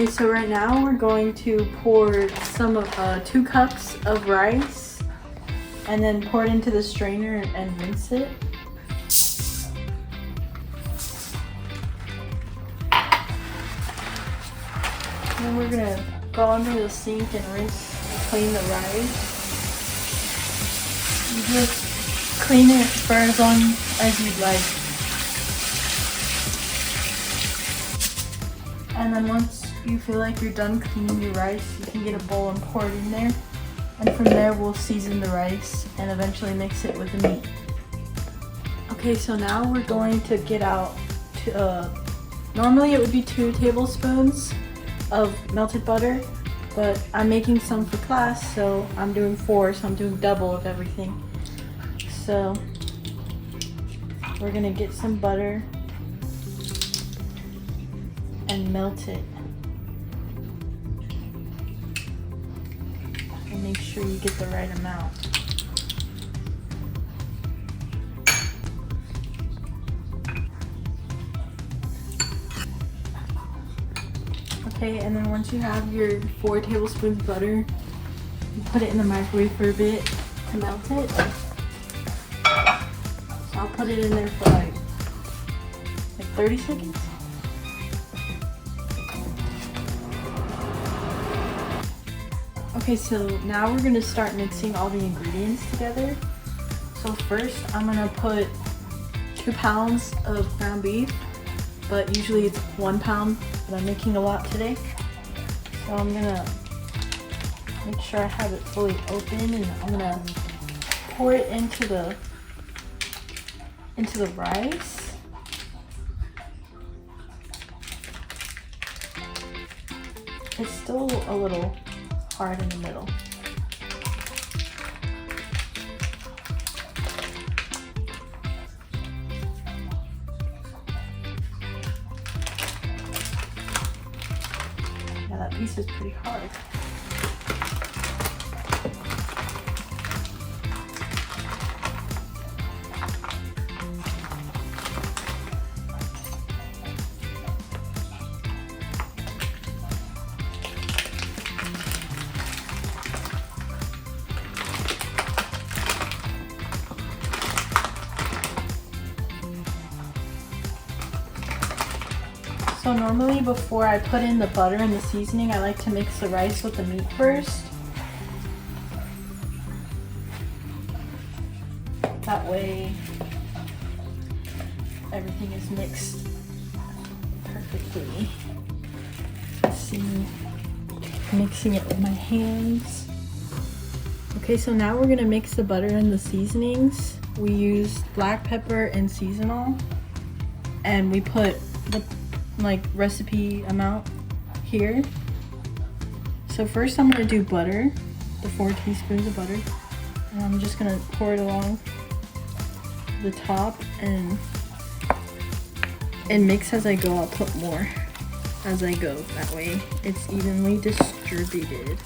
Okay, so right now we're going to pour some of 2 cups of rice and then pour it into the strainer and rinse it. And then we're gonna go under the sink and clean the rice. You just clean it for as long as you'd like. And then once you feel like you're done cleaning your rice, you can get a bowl and pour it in there. And from there we'll season the rice and eventually mix it with the meat. Okay, so now we're going to get out, normally it would be 2 tablespoons of melted butter, but I'm making some for class, so I'm doing 4, so I'm doing double of everything. So we're gonna get some butter and melt it. And make sure you get the right amount. Okay, and then once you have your 4 tablespoons of butter, you put it in the microwave for a bit to melt it. So I'll put it in there for like 30 seconds. Okay, so now we're gonna start mixing all the ingredients together. So first I'm gonna put 2 pounds of ground beef, but usually it's 1 pound, but I'm making a lot today. So I'm gonna make sure I have it fully open, and I'm gonna pour it into the rice. It's still a little hard in the middle. Yeah, that piece is pretty hard. So normally before I put in the butter and the seasoning, I like to mix the rice with the meat first. That way everything is mixed perfectly. Let's see, mixing it with my hands. Okay, so now we're gonna mix the butter and the seasonings. We used black pepper and seasonal, and we put the recipe amount here. So first I'm gonna do butter, the 4 teaspoons of butter, and I'm just gonna pour it along the top and mix as I go. I'll put more as I go, that way it's evenly distributed.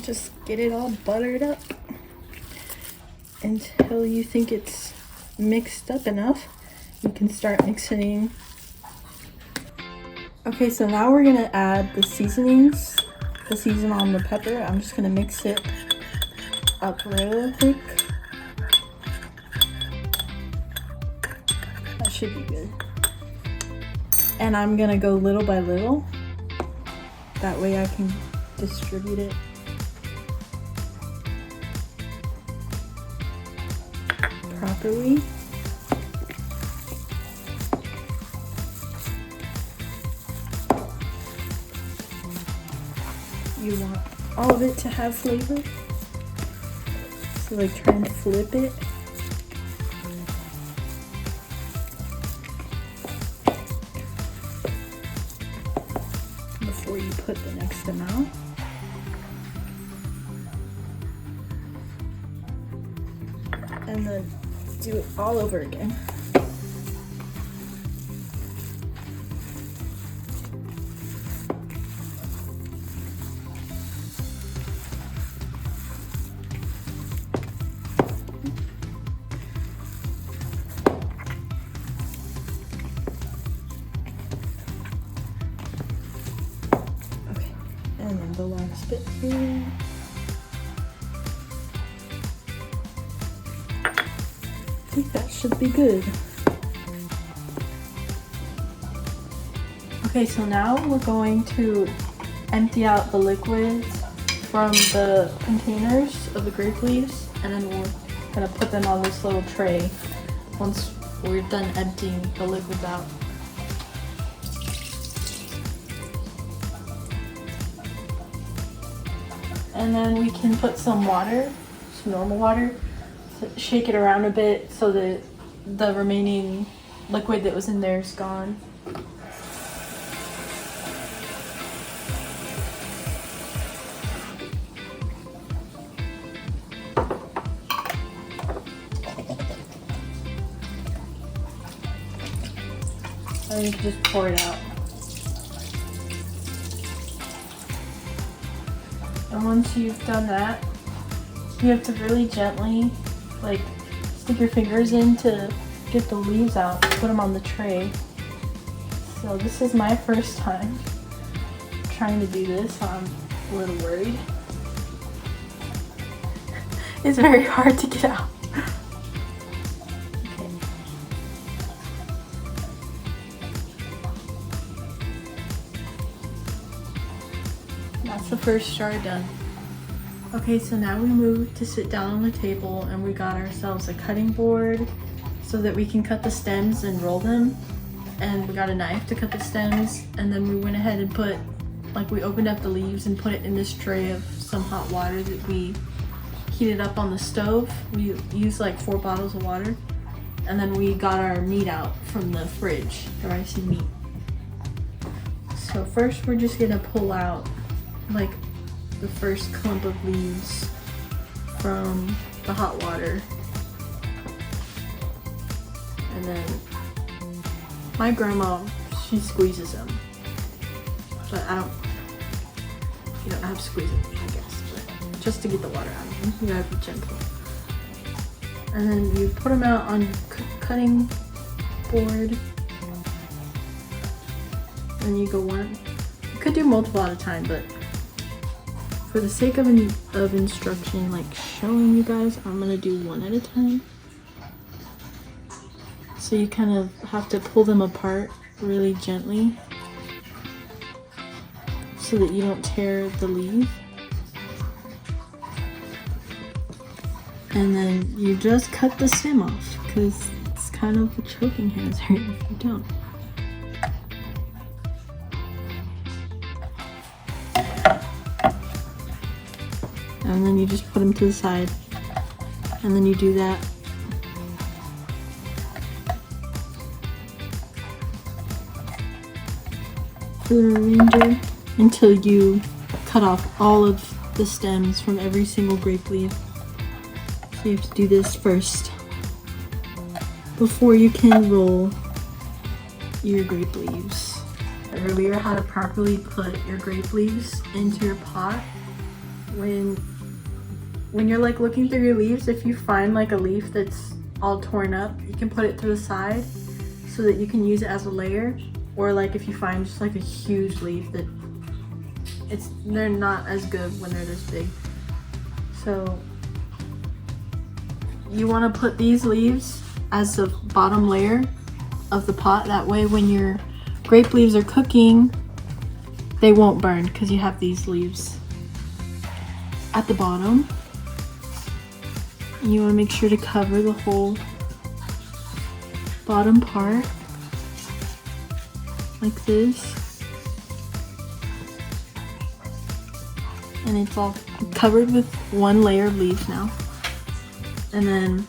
Just get it all buttered up until you think it's mixed up enough. You can start mixing. Okay, so now we're gonna add the seasonings, the season on the pepper. I'm just gonna mix it up real quick. That should be good. And I'm gonna go little by little. That way I can distribute it properly. You want all of it to have flavor, so like try and flip it. Before you put the next amount. And then do it all over again. Okay, and then the last bit here. I think that should be good. Okay, so now we're going to empty out the liquids from the containers of the grape leaves, and then we're gonna put them on this little tray once we're done emptying the liquids out. And then we can put some water, some normal water, shake it around a bit so that the remaining liquid that was in there is gone. And you can just pour it out. And once you've done that, you have to really gently like stick your fingers in to get the leaves out, put them on the tray. So this is my first time trying to do this, so I'm a little worried. It's very hard to get out. Okay. That's the first jar done. Okay, so now we move to sit down on the table, and we got ourselves a cutting board so that we can cut the stems and roll them. And we got a knife to cut the stems, and then we went ahead and put, like, we opened up the leaves and put it in this tray of some hot water that we heated up on the stove. We used like 4 bottles of water, and then we got our meat out from the fridge, the rice and meat. So first we're just gonna pull out like the first clump of leaves from the hot water. And then my grandma, she squeezes them. But you don't have to squeeze it, I guess. But just to get the water out of them, you gotta be gentle. And then you put them out on your cutting board. And you go one. You could do multiple at a time, but for the sake of instruction, like showing you guys, I'm gonna do one at a time. So you kind of have to pull them apart really gently so that you don't tear the leaf. And then you just cut the stem off because it's kind of a choking hazard if you don't. And then you just put them to the side, and then you do that. For the remainder until you cut off all of the stems from every single grape leaf. So you have to do this first before you can roll your grape leaves. Earlier, how to properly put your grape leaves into your pot. When you're like looking through your leaves, if you find like a leaf that's all torn up, you can put it to the side so that you can use it as a layer. Or like if you find just like a huge leaf that they're not as good when they're this big. So you want to put these leaves as the bottom layer of the pot. That way when your grape leaves are cooking, they won't burn because you have these leaves at the bottom. You want to make sure to cover the whole bottom part like this, and it's all covered with one layer of leaves now. And then,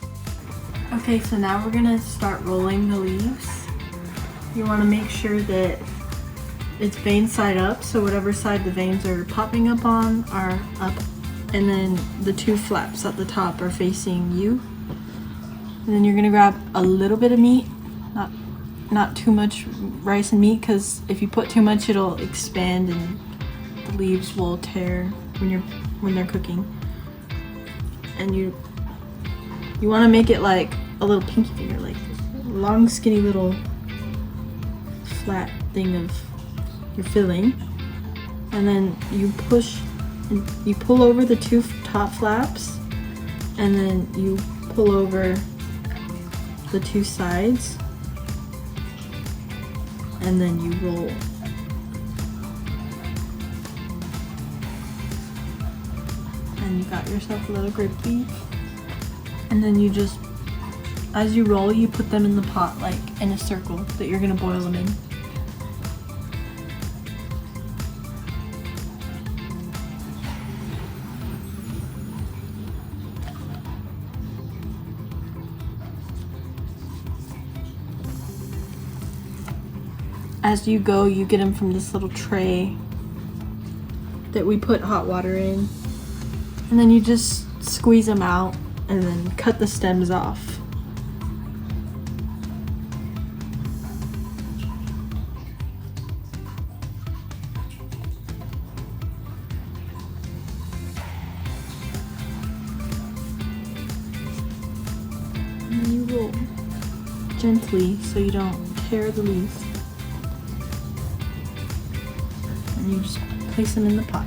okay, so now we're gonna start rolling the leaves. You want to make sure that it's vein side up, so whatever side the veins are popping up on are up, and then the 2 flaps at the top are facing you. And then you're gonna grab a little bit of meat, not too much rice and meat, because if you put too much, it'll expand and the leaves will tear when they're cooking. And you want to make it like a little pinky finger, like a long, skinny little flat thing of your filling. And then you pull over the two top flaps, and then you pull over the two sides, and then you roll. And you got yourself a little grape leaf. And then you just, as you roll, you put them in the pot like in a circle that you're gonna boil them in. As you go, you get them from this little tray that we put hot water in. And then you just squeeze them out and then cut the stems off. And then you roll gently so you don't tear the leaves. And you just place them in the pot.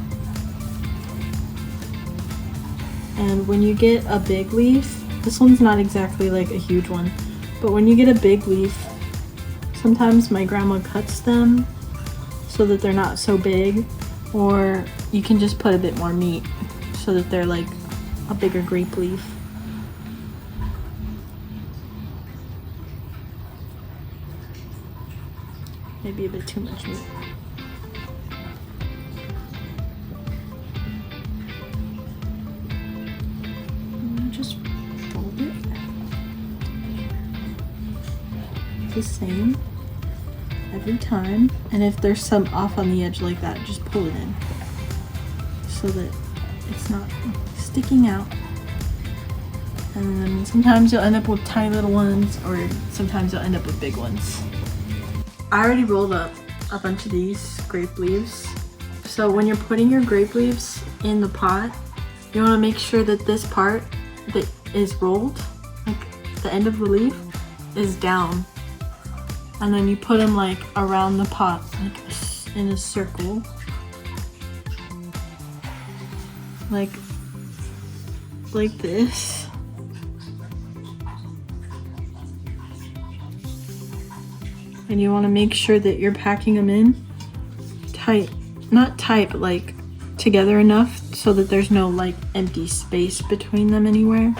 And when you get a big leaf, this one's not exactly like a huge one, but when you get a big leaf, sometimes my grandma cuts them so that they're not so big, or you can just put a bit more meat so that they're like a bigger grape leaf. Maybe a bit too much meat. Just fold it the same every time, and if there's some off on the edge like that, just pull it in so that it's not sticking out. And then sometimes you'll end up with tiny little ones, or sometimes you'll end up with big ones. I already rolled up a bunch of these grape leaves, so when you're putting your grape leaves in the pot, you want to make sure that this part that is rolled, like the end of the leaf, is down, and then you put them like around the pot, like in a circle, like this. And you want to make sure that you're packing them in tight, not tight, but like together enough so that there's no like empty space between them anywhere.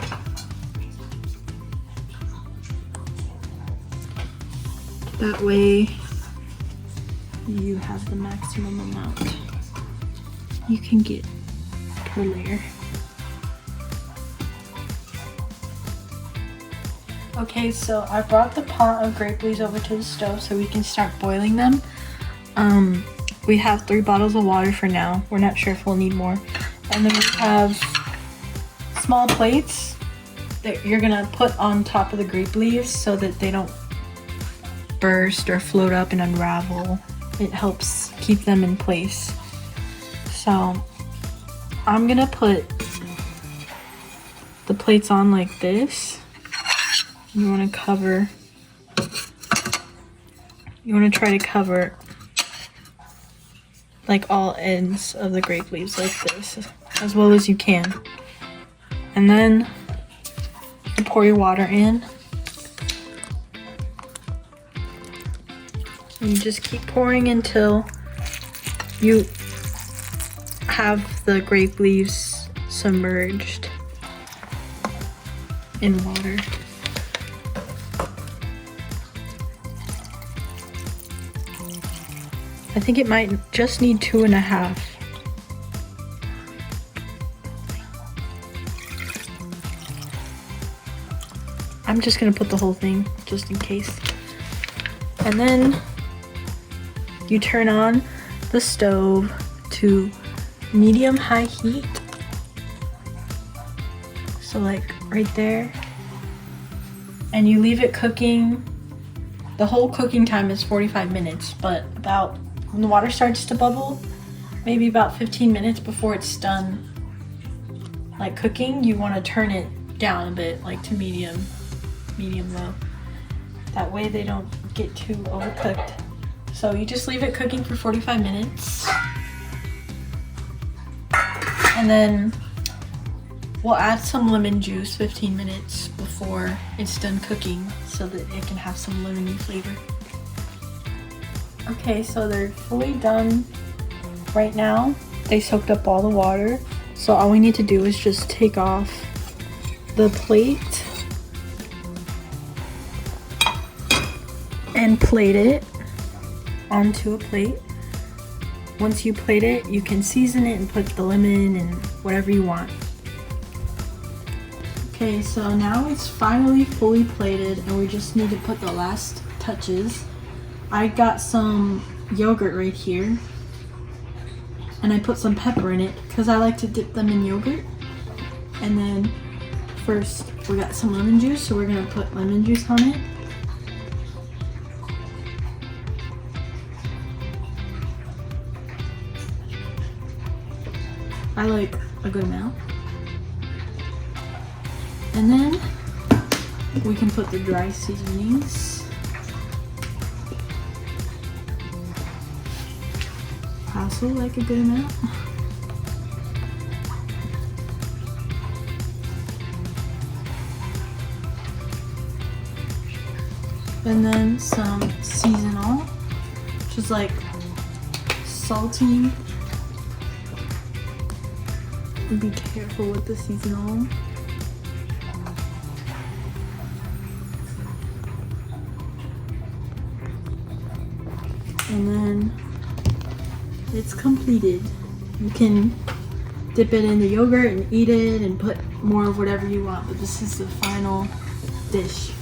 That way you have the maximum amount you can get per layer. Okay, so I brought the pot of grape leaves over to the stove so we can start boiling them. We have 3 bottles of water for now. We're not sure if we'll need more. And then we have small plates that you're gonna put on top of the grape leaves so that they don't burst or float up and unravel. It helps keep them in place. So I'm gonna put the plates on like this. You want to try to cover like all ends of the grape leaves like this as well as you can. And then you pour your water in. And you just keep pouring until you have the grape leaves submerged in water. I think it might just need 2.5. I'm just gonna put the whole thing just in case. And then you turn on the stove to medium-high heat. So like right there. and you leave it cooking. The whole cooking time is 45 minutes, but about when the water starts to bubble, maybe about 15 minutes before it's done like cooking, you want to turn it down a bit, like to medium low. That way they don't get too overcooked. So you just leave it cooking for 45 minutes. And then we'll add some lemon juice 15 minutes before it's done cooking so that it can have some lemony flavor. Okay, so they're fully done right now. They soaked up all the water. So all we need to do is just take off the plate and plate it onto a plate. Once you plate it, you can season it and put the lemon and whatever you want. Okay, so now it's finally fully plated and we just need to put the last touches. I got some yogurt right here and I put some pepper in it because I like to dip them in yogurt. And then first we got some lemon juice, so we're gonna put lemon juice on it. I like a good amount. And then we can put the dry seasonings. I also like a good amount. And then some seasonal, which is like salty. Be careful with the seasonal. And then it's completed. You can dip it in the yogurt and eat it and put more of whatever you want, but this is the final dish.